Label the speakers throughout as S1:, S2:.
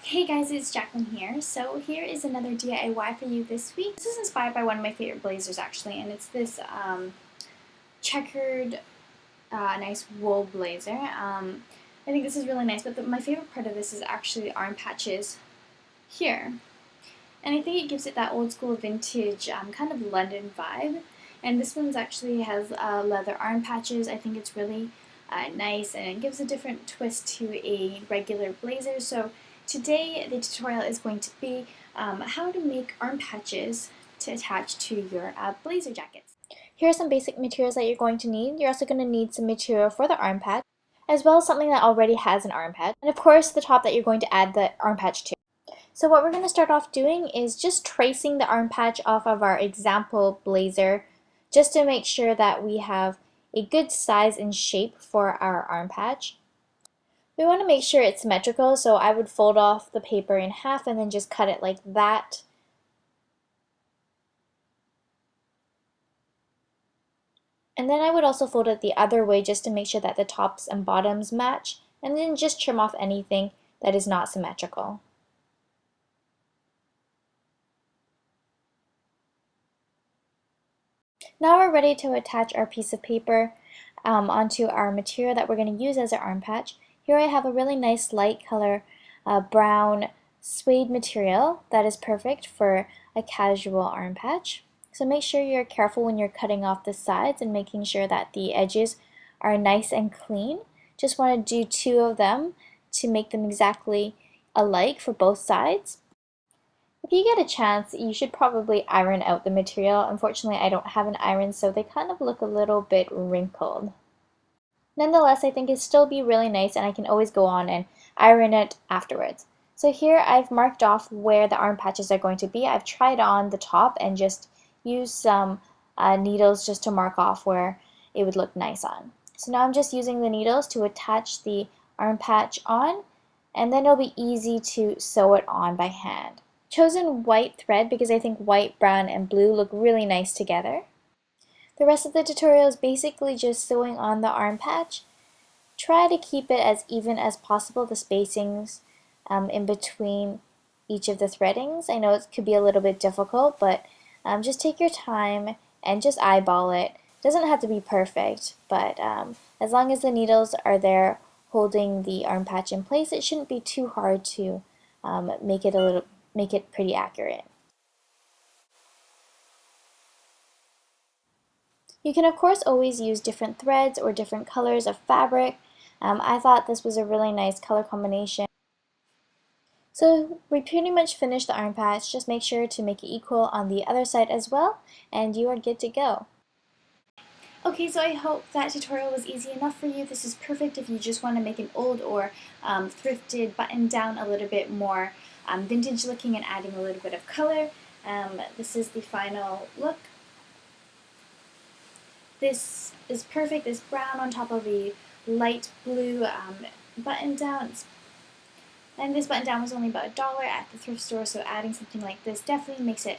S1: Hey guys, it's Jacqueline here. So here is another DIY for you this week. This is inspired by one of my favorite blazers actually, and it's this checkered nice wool blazer. I think this is really nice, but my favorite part of this is actually the arm patches here. And I think it gives it that old school vintage kind of London vibe. And this one's actually has leather arm patches. I think it's really nice, and it gives a different twist to a regular blazer. So today the tutorial is going to be how to make arm patches to attach to your blazer jackets. Here are some basic materials that you're going to need. You're also going to need some material for the arm patch, as well as something that already has an arm patch, and of course the top that you're going to add the arm patch to. So what we're going to start off doing is just tracing the arm patch off of our example blazer, just to make sure that we have a good size and shape for our arm patch. We want to make sure it's symmetrical, so I would fold off the paper in half and then just cut it like that. And then I would also fold it the other way just to make sure that the tops and bottoms match, and then just trim off anything that is not symmetrical. Now we're ready to attach our piece of paper onto our material that we're going to use as our arm patch. Here I have a really nice light color brown suede material that is perfect for a casual arm patch. So make sure you're careful when you're cutting off the sides and making sure that the edges are nice and clean. Just want to do 2 of them to make them exactly alike for both sides. If you get a chance, you should probably iron out the material. Unfortunately, I don't have an iron, so they kind of look a little bit wrinkled. Nonetheless, I think it'd still be really nice, and I can always go on and iron it afterwards. So here I've marked off where the arm patches are going to be. I've tried on the top and just used some needles just to mark off where it would look nice on. So now I'm just using the needles to attach the arm patch on, and then it'll be easy to sew it on by hand. Chosen white thread because I think white, brown, and blue look really nice together. The rest of the tutorial is basically just sewing on the arm patch. Try to keep it as even as possible, the spacings in between each of the threadings. I know it could be a little bit difficult, but just take your time and just eyeball it. It doesn't have to be perfect, but as long as the needles are there holding the arm patch in place, it shouldn't be too hard to make it pretty accurate. You can of course always use different threads or different colors of fabric. I thought this was a really nice color combination. So we pretty much finished the arm patch. Just make sure to make it equal on the other side as well, and you are good to go. Okay, so I hope that tutorial was easy enough for you. This is perfect if you just want to make an old or thrifted button down a little bit more vintage looking and adding a little bit of color. This is the final look. This is perfect, this brown on top of the light blue button down. And this button down was only about $1 at the thrift store, so adding something like this definitely makes it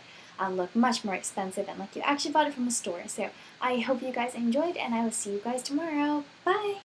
S1: look much more expensive and like you actually bought it from a store. So I hope you guys enjoyed, and I will see you guys tomorrow. Bye!